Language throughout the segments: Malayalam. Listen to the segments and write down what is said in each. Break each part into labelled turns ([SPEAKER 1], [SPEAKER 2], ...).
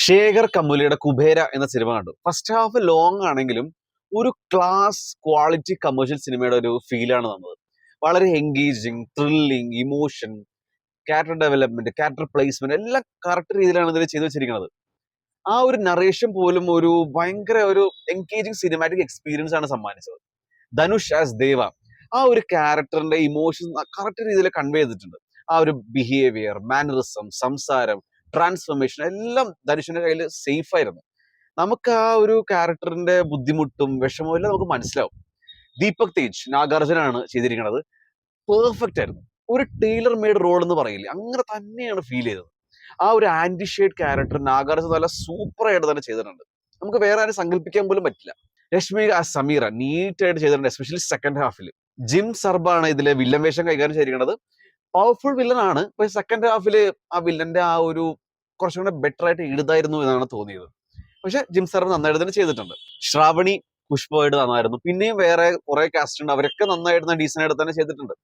[SPEAKER 1] ശേഖർ കമ്മുലിയുടെ കുബേര എന്ന സിനിമ കണ്ടു. ഫസ്റ്റ് ഹാഫ് ലോങ് ആണെങ്കിലും ഒരു ക്ലാസ് ക്വാളിറ്റി കമേഴ്ഷ്യൽ സിനിമയുടെ ഒരു ഫീലാണ് തന്നത്. വളരെ engaging, thrilling, emotion, character development, character placement എല്ലാം കറക്റ്റ് രീതിയിലാണ് ഇതിൽ ചെയ്തു വെച്ചിരിക്കുന്നത്. ആ ഒരു നറേഷൻ പോലും ഒരു ഭയങ്കര ഒരു എൻഗേജിങ് സിനിമാറ്റിക് എക്സ്പീരിയൻസ് ആണ് സമ്മാനിച്ചത്. ധനുഷ് ആസ് ദേവ ആ ഒരു ക്യാരക്ടറിന്റെ ഇമോഷൻ കറക്റ്റ് രീതിയിൽ കൺവേ ചെയ്തിട്ടുണ്ട്. ആ ഒരു ബിഹേവിയർ, മാനറിസം, സംസാരം, ട്രാൻസ്ഫോർമേഷൻ എല്ലാം ധനുഷിന്റെ കയ്യിൽ സേഫ് ആയിരുന്നു. നമുക്ക് ആ ഒരു ക്യാരക്ടറിന്റെ ബുദ്ധിമുട്ടും വിഷമവും എല്ലാം നമുക്ക് മനസ്സിലാവും. ദീപക് തേജ് നാഗാർജുനാണ് ചെയ്തിരിക്കുന്നത്. പെർഫെക്റ്റ് ആയിരുന്നു. ഒരു ടൈലർ മെയ്ഡ് റോൾ എന്ന് പറയില്ലേ, അങ്ങനെ തന്നെയാണ് ഫീൽ ചെയ്തത്. ആ ഒരു ആന്റി ഷെയ്ഡ് ക്യാരക്ടർ നാഗാർജുന നല്ല സൂപ്പർ ആയിട്ട് തന്നെ ചെയ്തിട്ടുണ്ട്. നമുക്ക് വേറെ ആരും സങ്കല്പിക്കാൻ പോലും പറ്റില്ല. രശ്മി ആ സമീറ നീറ്റ് ആയിട്ട് ചെയ്തിട്ടുണ്ട്, എസ്പെഷ്യലി സെക്കൻഡ് ഹാഫിൽ. ജിം സർബാണ് ഇതിലെ വില്ലൻ വേഷം കൈകാര്യം ചെയ്തിരിക്കുന്നത്. പവർഫുൾ വില്ലൻ ആണ്. പക്ഷെ സെക്കൻഡ് ഹാഫില് ആ വില്ലന്റെ ആ ഒരു കുറച്ചും കൂടെ ബെറ്റർ ആയിട്ട് എഴുതായിരുന്നു എന്നാണ് തോന്നിയത്. പക്ഷെ ജിം സർബ് നന്നായിട്ട് തന്നെ ചെയ്തിട്ടുണ്ട്. ശ്രാവണി പുഷ്പമായിട്ട് നന്നായിരുന്നു. പിന്നെയും വേറെ കുറെ കാസ്റ്റ് ഉണ്ട്, അവരൊക്കെ നന്നായിട്ട് ഡീസന്റ് ആയിട്ട് തന്നെ ചെയ്തിട്ടുണ്ട്.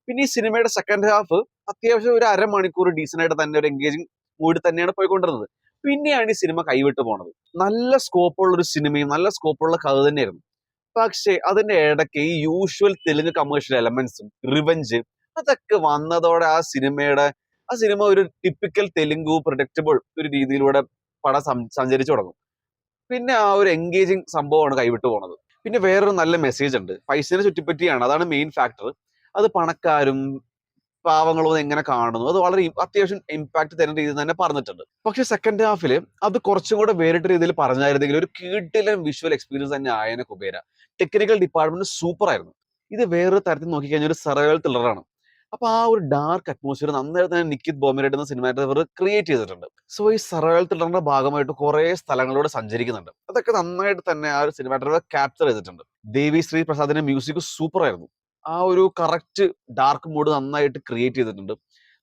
[SPEAKER 1] പിന്നെ ഈ സിനിമയുടെ സെക്കൻഡ് ഹാഫ് അത്യാവശ്യം ഒരു അരമണിക്കൂർ ഡീസന്റ് ആയിട്ട് തന്നെ ഒരു എൻഗേജിങ് മൂഡിൽ തന്നെയാണ് പോയിക്കൊണ്ടിരുന്നത്. പിന്നെയാണ് ഈ സിനിമ കൈവിട്ട് പോണത്. നല്ല സ്കോപ്പുള്ള ഒരു സിനിമയും നല്ല സ്കോപ്പുള്ള കഥ തന്നെയായിരുന്നു. പക്ഷേ അതിന്റെ ഇടയ്ക്ക് ഈ യൂഷ്വൽ തെലുങ്ക് കമേഴ്ഷ്യൽ എലമെന്റ്സും റിവഞ്ച് അതൊക്കെ വന്നതോടെ ആ സിനിമ ഒരു ടിപ്പിക്കൽ തെലുങ്കു പ്രൊഡക്റ്റബിൾ ഒരു രീതിയിലൂടെ പടം സഞ്ചരിച്ചു തുടങ്ങും. പിന്നെ ആ ഒരു എൻഗേജിങ് സംഭവമാണ് കൈവിട്ടു പോണത്. പിന്നെ വേറൊരു നല്ല മെസ്സേജ് ഉണ്ട്, പൈസനെ ചുറ്റിപ്പറ്റിയാണ്, അതാണ് മെയിൻ ഫാക്ടർ. അത് പണക്കാരും പാവങ്ങളും എങ്ങനെ കാണുന്നു, അത് വളരെ അത്യാവശ്യം ഇമ്പാക്ട് തരുന്ന രീതിയിൽ തന്നെ പറഞ്ഞിട്ടുണ്ട്. പക്ഷെ സെക്കൻഡ് ഹാഫിൽ അത് കുറച്ചും കൂടെ വേറിട്ട രീതിയിൽ പറഞ്ഞായിരുന്നെങ്കിൽ ഒരു കിടിലൻ വിഷ്വൽ എക്സ്പീരിയൻസ് തന്നെ ആയന കുബേര. ടെക്നിക്കൽ ഡിപ്പാർട്ട്മെന്റ് സൂപ്പർ ആയിരുന്നു. ഇത് വേറൊരു തരത്തിൽ നോക്കിക്കഴിഞ്ഞാൽ ഒരു സർവൈവൽ ത്രില്ലറാണ്. അപ്പൊ ആ ഒരു ഡാർക്ക് അറ്റ്മോസ്ഫിയർ നന്നായിട്ട് തന്നെ നിക്കിത് ബോമിനായിട്ട് എന്ന സിനിമാറ്റോഗ്രാഫർ ക്രിയേറ്റ് ചെയ്തിട്ടുണ്ട്. സോ ഈ സർവൈവൽ ത്രില്ലറിന്റെ ഭാഗമായിട്ട് കുറെ സ്ഥലങ്ങളിലൂടെ സഞ്ചരിക്കുന്നുണ്ട്. അതൊക്കെ നന്നായിട്ട് തന്നെ ആ ഒരു സിനിമാറ്റോഗ്രാഫർ ക്യാപ്ചർ ചെയ്തിട്ടുണ്ട്. ദേവി ശ്രീ പ്രസാദിന്റെ മ്യൂസിക് സൂപ്പർ ആയിരുന്നു. ആ ഒരു കറക്റ്റ് ഡാർക്ക് മൂഡ് നന്നായിട്ട് ക്രിയേറ്റ് ചെയ്തിട്ടുണ്ട്.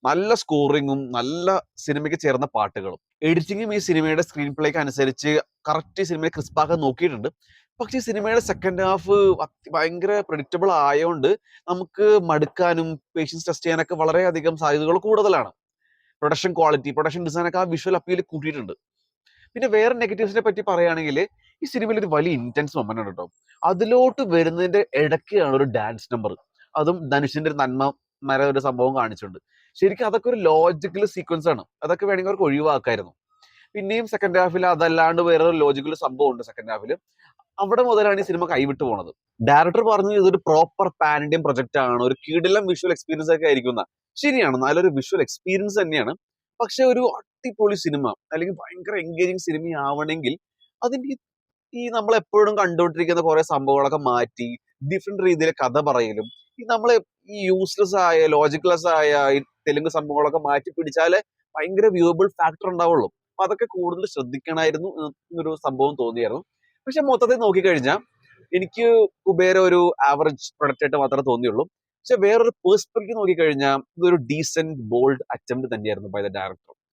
[SPEAKER 1] നല്ല സ്കോറിങ്ങും നല്ല സിനിമയ്ക്ക് ചേർന്ന പാട്ടുകളും എഡിറ്റിങ്ങും ഈ സിനിമയുടെ സ്ക്രീൻ പ്ലേക്ക് അനുസരിച്ച് കറക്റ്റ് സിനിമയെ ക്രിസ്പാക്കാൻ നോക്കിയിട്ടുണ്ട്. പക്ഷേ ഈ സിനിമയുടെ സെക്കൻഡ് ഹാഫ് ഭയങ്കര പ്രെഡിക്റ്റബിൾ ആയതുകൊണ്ട് നമുക്ക് മടുക്കാനും പേഷ്യൻസ് ടെസ്റ്റ് ചെയ്യാനൊക്കെ വളരെയധികം സാധ്യതകൾ കൂടുതലാണ്. പ്രൊഡക്ഷൻ ക്വാളിറ്റി, പ്രൊഡക്ഷൻ ഡിസൈൻ ഒക്കെ ആ വിഷ്വൽ അപ്പീൽ കൂട്ടിയിട്ടുണ്ട്. പിന്നെ വേറെ നെഗറ്റീവ്സിനെ പറ്റി പറയുകയാണെങ്കിൽ ഈ സിനിമയിൽ ഒരു വലിയ ഇന്റൻസ് മൊമെന്റ് ഉണ്ട് കേട്ടോ. അതിലോട്ട് വരുന്നതിന്റെ ഇടയ്ക്കാണ് ഒരു ഡാൻസ് നമ്പർ, അതും ധനുഷിന്റെ ഒരു നന്മ ഒരു സംഭവം കാണിച്ചിട്ടുണ്ട്. ശരിക്കും അതൊക്കെ ഒരു ലോജിക്കൽ സീക്വൻസ് ആണ്, അതൊക്കെ വേണമെങ്കിൽ അവർക്ക് ഒഴിവാക്കായിരുന്നു. പിന്നെയും സെക്കൻഡ് ഹാഫിൽ അതല്ലാണ്ട് വേറൊരു ലോജിക്കൽ സംഭവം ഉണ്ട് സെക്കൻഡ് ഹാഫിൽ. അവിടെ മുതലാണ് ഈ സിനിമ കൈവിട്ടു പോണത്. ഡയറക്ടർ പറഞ്ഞു ഇതൊരു പ്രോപ്പർ പാൻ ഇന്ത്യൻ പ്രൊജക്ട് ആണ്, ഒരു കിടിലം വിഷ്വൽ എക്സ്പീരിയൻസ് ഒക്കെ ആയിരിക്കുന്ന. ശരിയാണ്, നല്ലൊരു വിഷ്വൽ എക്സ്പീരിയൻസ് തന്നെയാണ്. പക്ഷെ ഒരു അടിപൊളി സിനിമ അല്ലെങ്കിൽ ഭയങ്കര എൻഗേജിങ് സിനിമയാവണമെങ്കിൽ അതിന്റെ ഈ നമ്മൾ എപ്പോഴും കണ്ടുകൊണ്ടിരിക്കുന്ന കുറെ സംഭവങ്ങളൊക്കെ മാറ്റി ഡിഫറെന്റ് രീതിയിൽ കഥ പറയലും ഈ നമ്മളെ ഈ യൂസ്ലെസ് ആയ ലോജിക്ലെസ് ആയ ഈ തെലുങ്ക് സംഭവങ്ങളൊക്കെ മാറ്റി പിടിച്ചാലേ ഭയങ്കര വ്യൂവബിൾ ഫാക്ടർ ഉണ്ടാവുള്ളൂ. അപ്പൊ അതൊക്കെ കൂടുതൽ ശ്രദ്ധിക്കണമായിരുന്നു എന്നൊരു സംഭവം തോന്നിയായിരുന്നു. പക്ഷെ മൊത്തത്തിൽ നോക്കിക്കഴിഞ്ഞാൽ എനിക്ക് കുബേര ഒരു ആവറേജ് പ്രൊഡക്റ്റ് ആയിട്ട് മാത്രമേ തോന്നിയുള്ളൂ. പക്ഷെ വേറൊരു പേഴ്സ്പെക്റ്റീവ് നോക്കിക്കഴിഞ്ഞാൽ ഇതൊരു ഡീസെന്റ് ബോൾഡ് അറ്റംപ്റ്റ് തന്നെയായിരുന്നു ബൈ ദ ഡയറക്ടർ.